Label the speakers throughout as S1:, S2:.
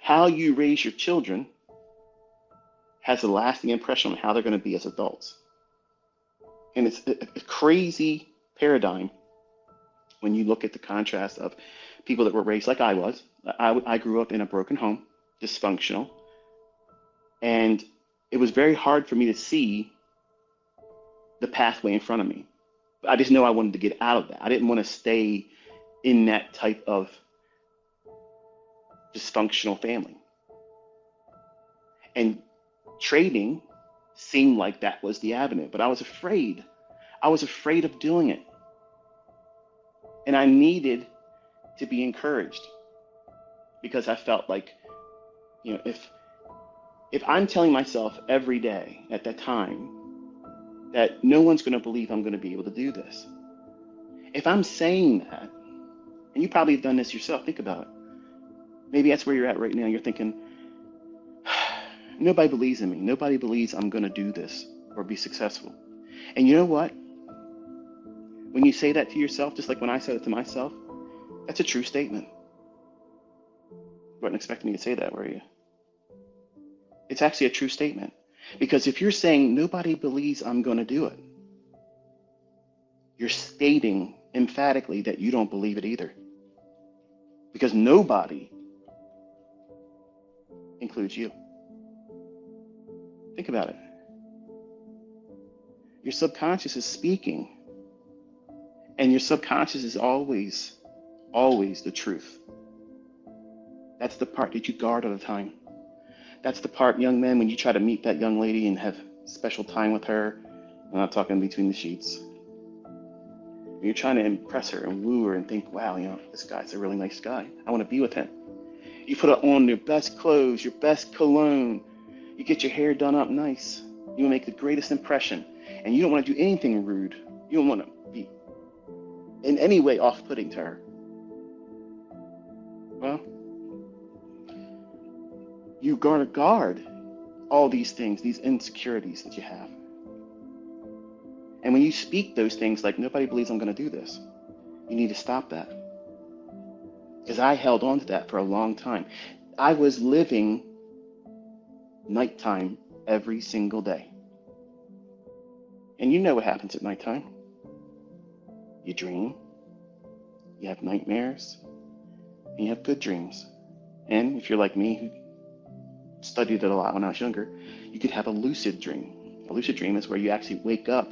S1: How you raise your children has a lasting impression on how they're going to be as adults. And it's a crazy paradigm when you look at the contrast of people that were raised like I was. I grew up in a broken home, dysfunctional, and it was very hard for me to see the pathway in front of me. I just know I wanted to get out of that. I didn't want to stay in that type of dysfunctional family. And trading seemed like that was the avenue, but I was afraid. I was afraid of doing it. And I needed to be encouraged because I felt like, if I'm telling myself every day at that time that no one's going to believe I'm going to be able to do this, if I'm saying that, and you probably have done this yourself, think about it. Maybe that's where you're at right now. You're thinking, nobody believes in me. Nobody believes I'm going to do this or be successful. And you know what? When you say that to yourself, just like when I said it to myself, that's a true statement. You weren't expecting me to say that, were you? It's actually a true statement. Because if you're saying nobody believes I'm going to do it, you're stating emphatically that you don't believe it either. Because nobody includes you. Think about it. Your subconscious is speaking, and your subconscious is always, always the truth. That's the part that you guard all the time. That's the part, young man, when you try to meet that young lady and have special time with her. I'm not talking between the sheets. You're trying to impress her and woo her and think, wow, this guy's a really nice guy. I want to be with him. You put on your best clothes, your best cologne. You get your hair done up nice. You make the greatest impression. And you don't want to do anything rude. You don't want to be in any way off-putting to her. Well, you gotta guard all these things, these insecurities that you have. And when you speak those things like, nobody believes I'm going to do this, you need to stop that. Because I held on to that for a long time. I was living nighttime every single day. And you know what happens at nighttime. You dream, you have nightmares, and you have good dreams. And if you're like me, who studied it a lot when I was younger, you could have a lucid dream. A lucid dream is where you actually wake up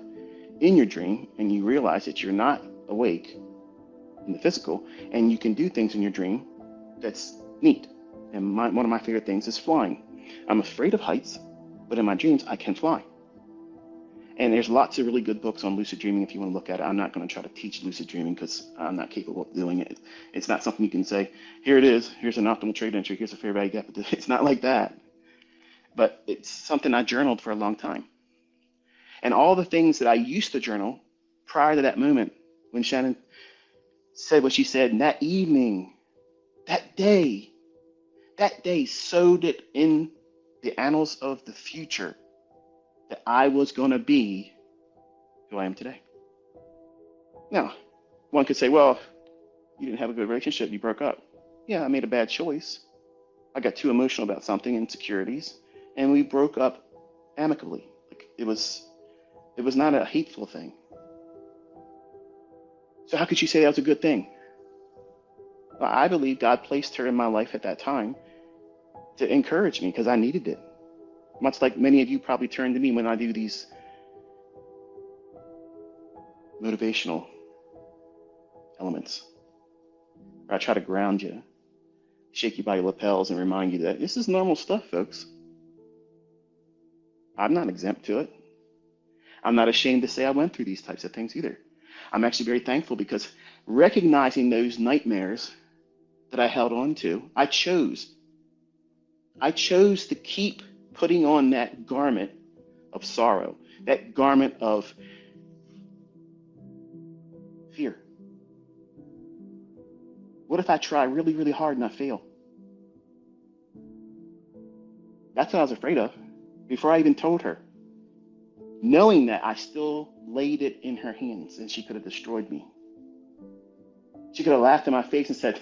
S1: in your dream and you realize that you're not awake in the physical, and you can do things in your dream that's neat. And one of my favorite things is flying. I'm afraid of heights, but in my dreams I can fly. And there's lots of really good books on lucid dreaming if you want to look at it. I'm not going to try to teach lucid dreaming because I'm not capable of doing it. It's not something you can say, here it is, here's an optimal trade entry, here's a fair value gap. It's not like that. But it's something I journaled for a long time. And all the things that I used to journal prior to that moment when Shannon said what she said, and that evening, that day sowed it in the annals of the future that I was going to be who I am today. Now, one could say, well, you didn't have a good relationship, you broke up. Yeah, I made a bad choice. I got too emotional about something, insecurities, and we broke up amicably. Like it was not a hateful thing. So how could she say that was a good thing? Well, I believe God placed her in my life at that time to encourage me because I needed it. Much like many of you probably turn to me when I do these motivational elements. Where I try to ground you, shake you by your lapels and remind you that this is normal stuff, folks. I'm not exempt to it. I'm not ashamed to say I went through these types of things either. I'm actually very thankful because recognizing those nightmares that I held on to, I chose to keep putting on that garment of sorrow, that garment of fear. What if I try really, really hard and I fail? That's what I was afraid of before I even told her. Knowing that, I still laid it in her hands and she could have destroyed me. She could have laughed in my face and said,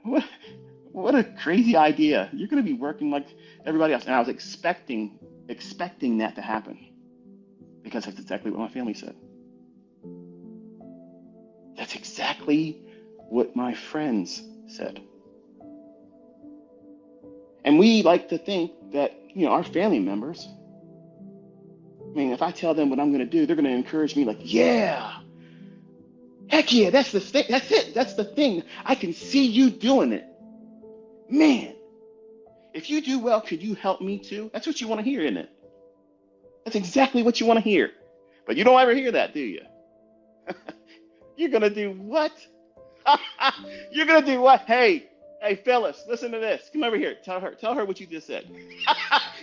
S1: what What a crazy idea. You're going to be working like everybody else. And I was expecting that to happen because that's exactly what my family said. That's exactly what my friends said. And we like to think that, our family members, I mean, if I tell them what I'm going to do, they're going to encourage me like, yeah, heck yeah, that's the thing. That's it. That's the thing. I can see you doing it. Man, if you do well, could you help me too? That's what you want to hear, isn't it? That's exactly what you want to hear. But you don't ever hear that, do you? You're going to do what? You're going to do what? Hey, Phyllis, listen to this. Come over here. Tell her what you just said.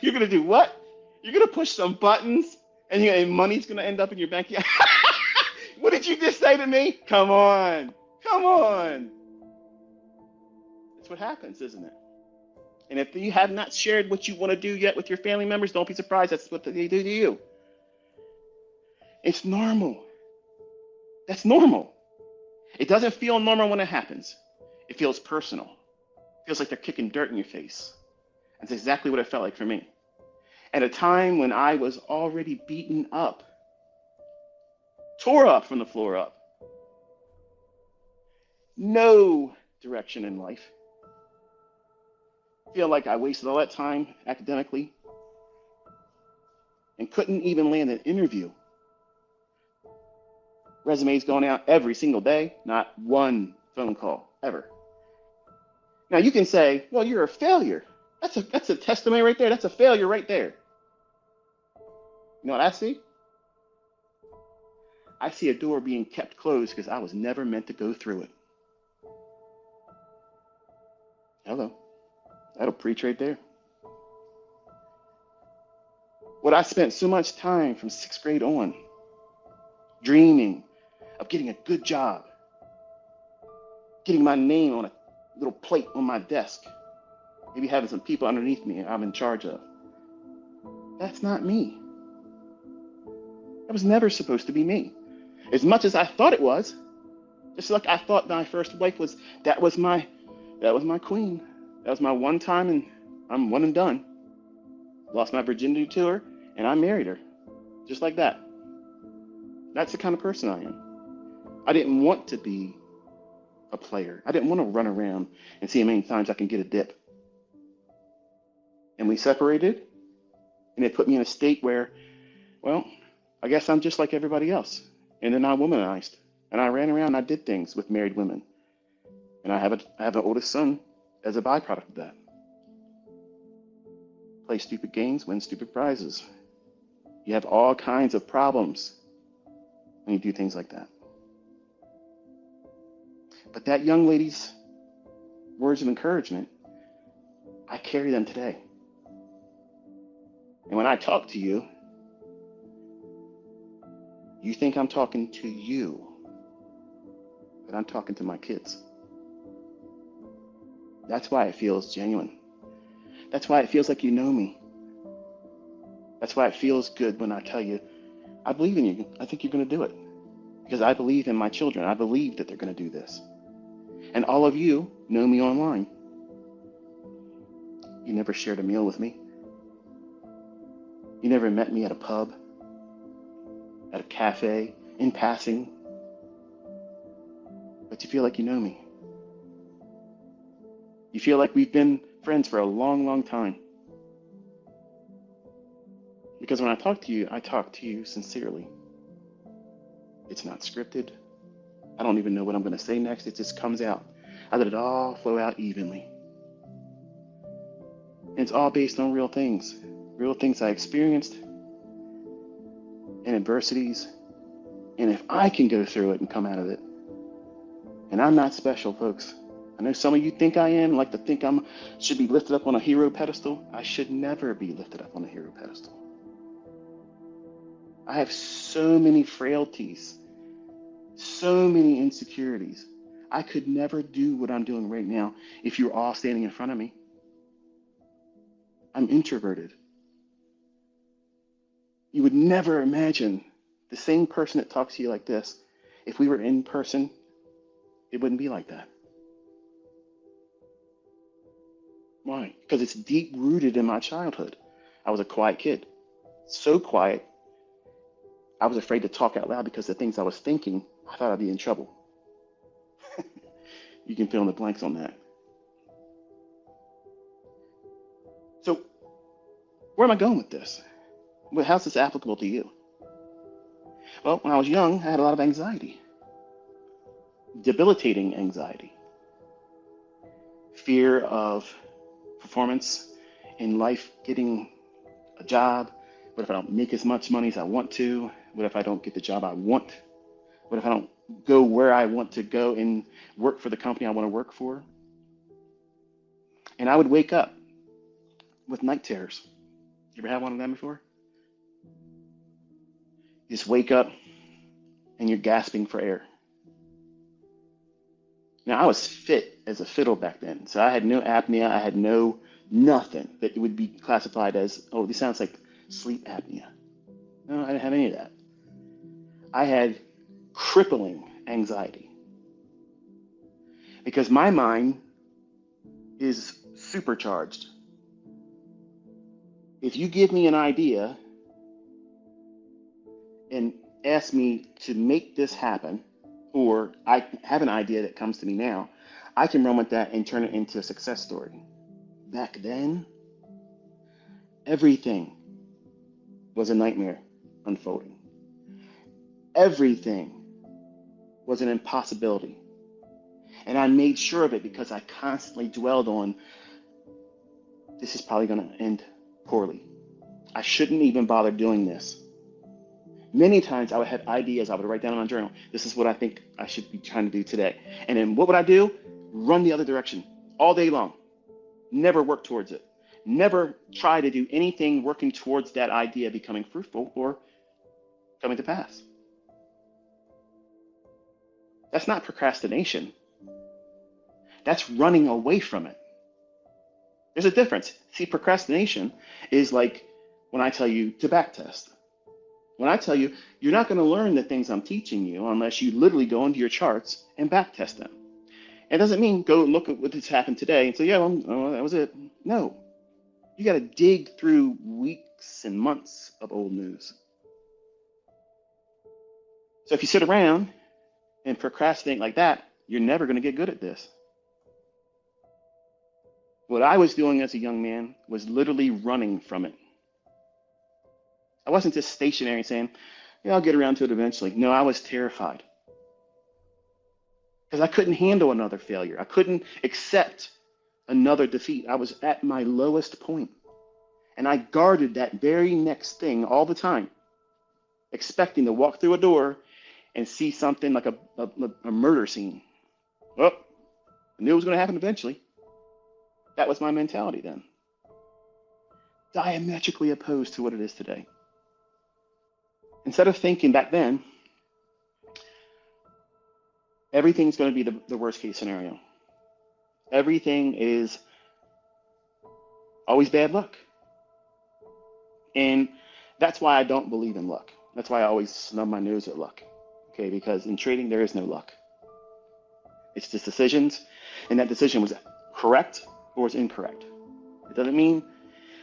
S1: You're going to do what? You're going to push some buttons and money's going to end up in your bank account. What did you just say to me? Come on. Come on. That's what happens, isn't it? And if you have not shared what you want to do yet with your family members, don't be surprised. That's what they do to you. It's normal. That's normal. It doesn't feel normal when it happens. It feels personal. It feels like they're kicking dirt in your face. That's exactly what it felt like for me. At a time when I was already beaten up, tore up from the floor up, no direction in life. Feel like I wasted all that time academically and couldn't even land an interview. Resumes going out every single day, not one phone call ever. Now you can say, well, you're a failure. That's a testimony right there. That's a failure right there. You know what I see? I see a door being kept closed because I was never meant to go through it. Hello. That'll preach right there. What I spent so much time from 6th grade on dreaming of getting a good job, getting my name on a little plate on my desk, maybe having some people underneath me I'm in charge of. That's not me. That was never supposed to be me. As much as I thought it was, just like I thought my first wife was, that was my queen. That was my one time and I'm one and done. Lost my virginity to her and I married her. Just like that. That's the kind of person I am. I didn't want to be a player. I didn't want to run around and see how many times I can get a dip. And we separated, and it put me in a state where, well, I guess I'm just like everybody else. And then I womanized, and I ran around and I did things with married women. And I have an oldest son as a byproduct of that. Play stupid games, win stupid prizes. You have all kinds of problems when you do things like that. But that young lady's words of encouragement, I carry them today. And when I talk to you, you think I'm talking to you, but I'm talking to my kids. That's why it feels genuine. That's why it feels like you know me. That's why it feels good when I tell you, I believe in you. I think you're going to do it. Because I believe in my children. I believe that they're going to do this. And all of you know me online. You never shared a meal with me. You never met me at a pub, at a cafe, in passing. But you feel like you know me. You feel like we've been friends for a long, long time. Because when I talk to you sincerely. It's not scripted. I don't even know what I'm going to say next. It just comes out. I let it all flow out evenly. And it's all based on real things I experienced, and adversities. And if I can go through it and come out of it, and I'm not special, folks. I know some of you think I am, like to think should be lifted up on a hero pedestal. I should never be lifted up on a hero pedestal. I have so many frailties, so many insecurities. I could never do what I'm doing right now if you were all standing in front of me. I'm introverted. You would never imagine the same person that talks to you like this. If we were in person, it wouldn't be like that. Why? Because it's deep rooted in my childhood. I was a quiet kid. So quiet, I was afraid to talk out loud because the things I was thinking, I thought I'd be in trouble. You can fill in the blanks on that. So, where am I going with this? Well, how's this applicable to you? Well, when I was young, I had a lot of anxiety, debilitating anxiety, fear of performance in life, getting a job. What if I don't make as much money as I want to? What if I don't get the job I want? What if I don't go where I want to go and work for the company I want to work for? And I would wake up with night terrors. You ever had one of them before? You just wake up and you're gasping for air. Now, I was fit as a fiddle back then, so I had no apnea. I had nothing that would be classified as, oh, this sounds like sleep apnea. No, I didn't have any of that. I had crippling anxiety because my mind is supercharged. If you give me an idea and ask me to make this happen, or I have an idea that comes to me now, I can run with that and turn it into a success story. Back then, everything was a nightmare unfolding. Everything was an impossibility. And I made sure of it because I constantly dwelled on, this is probably going to end poorly. I shouldn't even bother doing this. Many times I would have ideas I would write down in my journal. This is what I think I should be trying to do today. And then what would I do? Run the other direction all day long. Never work towards it. Never try to do anything working towards that idea becoming fruitful or coming to pass. That's not procrastination. That's running away from it. There's a difference. See, procrastination is like when I tell you to backtest. When I tell you, you're not going to learn the things I'm teaching you unless you literally go into your charts and backtest them. It doesn't mean go look at what has happened today and say, yeah, well, that was it. No. You got to dig through weeks and months of old news. So if you sit around and procrastinate like that, you're never going to get good at this. What I was doing as a young man was literally running from it. I wasn't just stationary saying, yeah, I'll get around to it eventually. No, I was terrified because I couldn't handle another failure. I couldn't accept another defeat. I was at my lowest point, and I guarded that very next thing all the time, expecting to walk through a door and see something like a murder scene. Well, I knew it was going to happen eventually. That was my mentality then. Diametrically opposed to what it is today. Instead of thinking back then, everything's going to be the worst case scenario. Everything is always bad luck. And that's why I don't believe in luck. That's why I always snub my nose at luck. Okay, because in trading, there is no luck. It's just decisions, and that decision was correct or was incorrect. It doesn't mean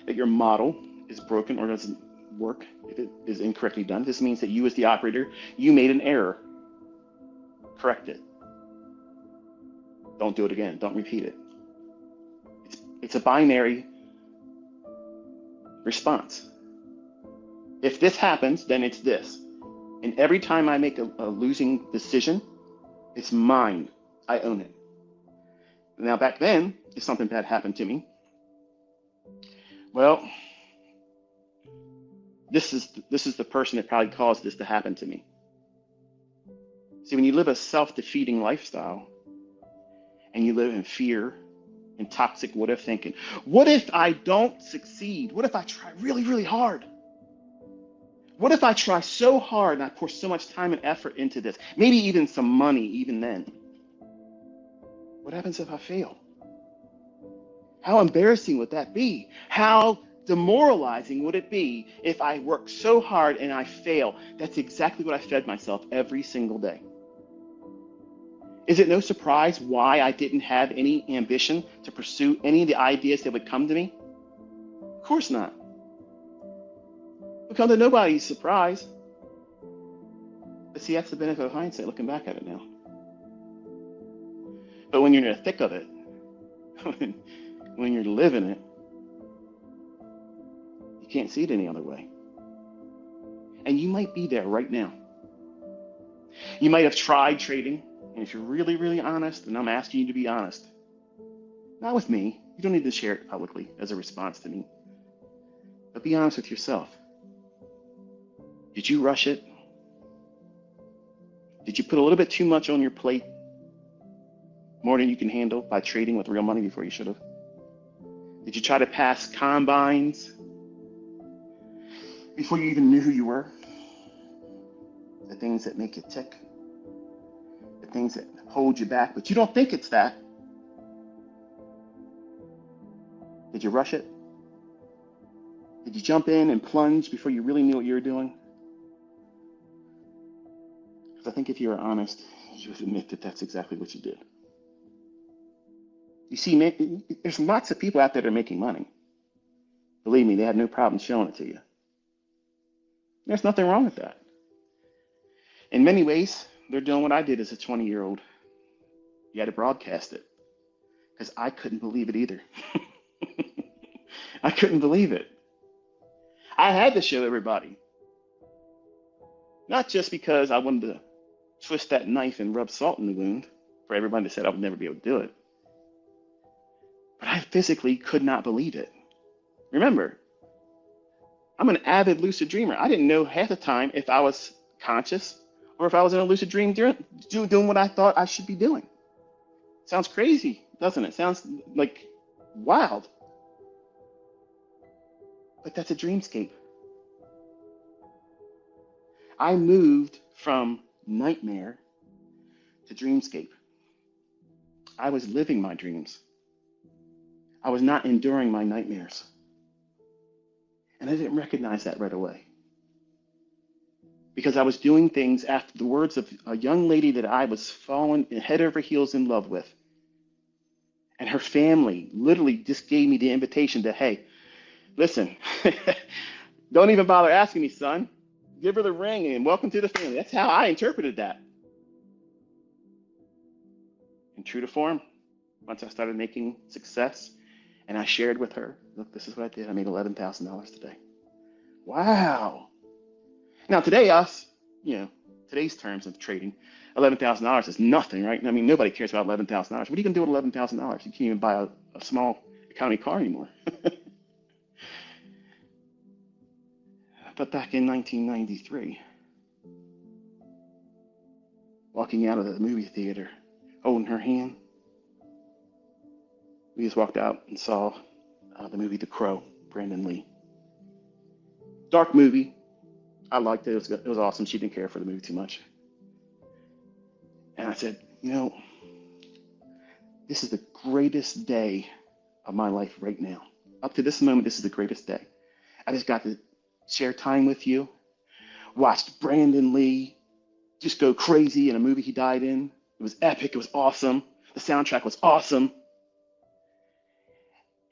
S1: that your model is broken or doesn't work if it is incorrectly done. This means that you as the operator, you made an error. Correct it. Don't do it again. Don't repeat it. It's a binary response. If this happens, then it's this. And every time I make a losing decision, it's mine. I own it. Now back then, if something bad happened to me, well, this is the person that probably caused this to happen to me. See, when you live a self-defeating lifestyle and you live in fear and toxic what if thinking, what if I don't succeed? What if I try really, really hard? What if I try so hard and I pour so much time and effort into this? Maybe even some money even then. What happens if I fail? How embarrassing would that be? How demoralizing would it be if I work so hard and I fail? That's exactly what I fed myself every single day. Is it no surprise why I didn't have any ambition to pursue any of the ideas that would come to me? Of course not. It would come to nobody's surprise. But see, that's the benefit of hindsight, looking back at it now. But when you're in the thick of it, when you're living it, you can't see it any other way. And you might be there right now. You might have tried trading, and if you're really, really honest, and I'm asking you to be honest, not with me, you don't need to share it publicly as a response to me, but be honest with yourself. Did you rush it? Did you put a little bit too much on your plate? More than you can handle by trading with real money before you should have? Did you try to pass combines before you even knew who you were? The things that make you tick, the things that hold you back, but you don't think it's that. Did you rush it? Did you jump in and plunge before you really knew what you were doing? Because I think if you were honest, you would admit that that's exactly what you did. You see, there's lots of people out there that are making money. Believe me, they have no problem showing it to you. There's nothing wrong with that. In many ways, they're doing what I did as a 20-year-old. You had to broadcast it. Because I couldn't believe it either. I couldn't believe it. I had to show everybody. Not just because I wanted to twist that knife and rub salt in the wound for everybody that said I would never be able to do it. But I physically could not believe it. Remember, I'm an avid lucid dreamer. I didn't know half the time if I was conscious or if I was in a lucid dream doing what I thought I should be doing. Sounds crazy, doesn't it? Sounds like wild. But that's a dreamscape. I moved from nightmare to dreamscape. I was living my dreams. I was not enduring my nightmares. And I didn't recognize that right away. Because I was doing things after the words of a young lady that I was falling head over heels in love with. And her family literally just gave me the invitation to, hey, listen, don't even bother asking me, son. Give her the ring and welcome to the family. That's how I interpreted that. And true to form, once I started making success, and I shared with her, look, this is what I did. I made $11,000 today. Wow. Now today, today's terms of trading, $11,000 is nothing, right? I mean, nobody cares about $11,000. What are you going to do with $11,000? You can't even buy a small county car anymore. But back in 1993, walking out of the movie theater, holding her hand, we just walked out and saw the movie The Crow, Brandon Lee. Dark movie. I liked it. It was awesome. She didn't care for the movie too much. And I said, this is the greatest day of my life right now. Up to this moment, this is the greatest day. I just got to share time with you. Watched Brandon Lee just go crazy in a movie he died in. It was epic. It was awesome. The soundtrack was awesome.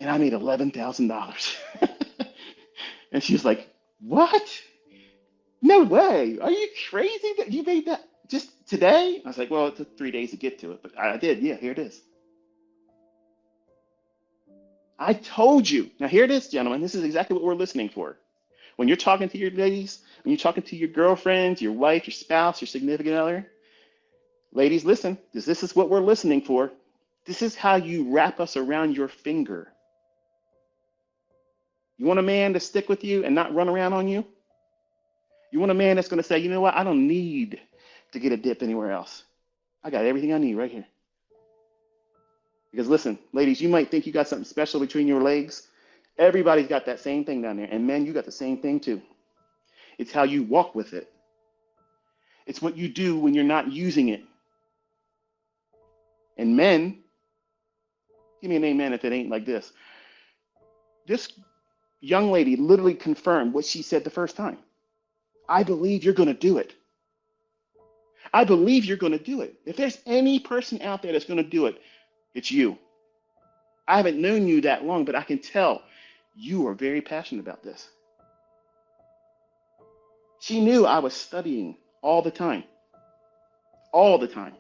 S1: And I made $11,000. And she was like, what? No way. Are you crazy that you made that just today? I was like, well, it took 3 days to get to it, but I did. Yeah, here it is. I told you. Now, here it is, gentlemen. This is exactly what we're listening for. When you're talking to your ladies, when you're talking to your girlfriends, your wife, your spouse, your significant other, ladies, listen, because this is what we're listening for. This is how you wrap us around your finger. You want a man to stick with you and not run around on you? You want a man that's going to say, you know what, I don't need to get a dip anywhere else. I got everything I need right here. Because listen, ladies, you might think you got something special between your legs. Everybody's got that same thing down there. And men, you got the same thing too. It's how you walk with it. It's what you do when you're not using it. And men, give me an amen if it ain't like this. This young lady literally confirmed what she said the first time. I believe you're going to do it. I believe you're going to do it. If there's any person out there that's going to do it, it's you. I haven't known you that long, but I can tell you are very passionate about this. She knew I was studying all the time, all the time.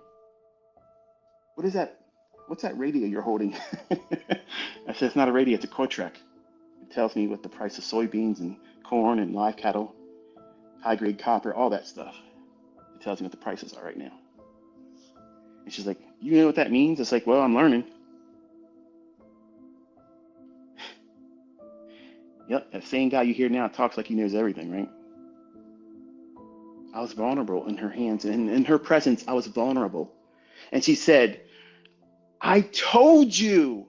S1: What is that? What's that radio you're holding? I said, it's not a radio, it's a Cotrac. It tells me what the price of soybeans and corn and live cattle, high grade copper, all that stuff. It tells me what the prices are right now. And she's like, you know what that means? It's like, well, I'm learning. Yep, that same guy you hear now talks like he knows everything, right? I was vulnerable in her hands, and in her presence, I was vulnerable. And she said, I told you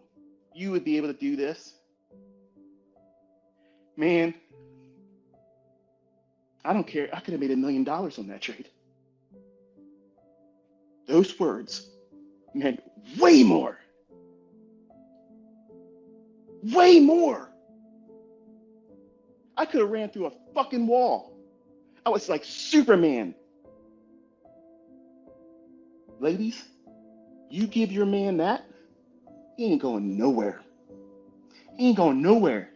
S1: you would be able to do this. Man, I don't care. I could have made $1 million on that trade. Those words meant way more. Way more. I could have ran through a fucking wall. I was like Superman. Ladies, you give your man that, he ain't going nowhere. He ain't going nowhere.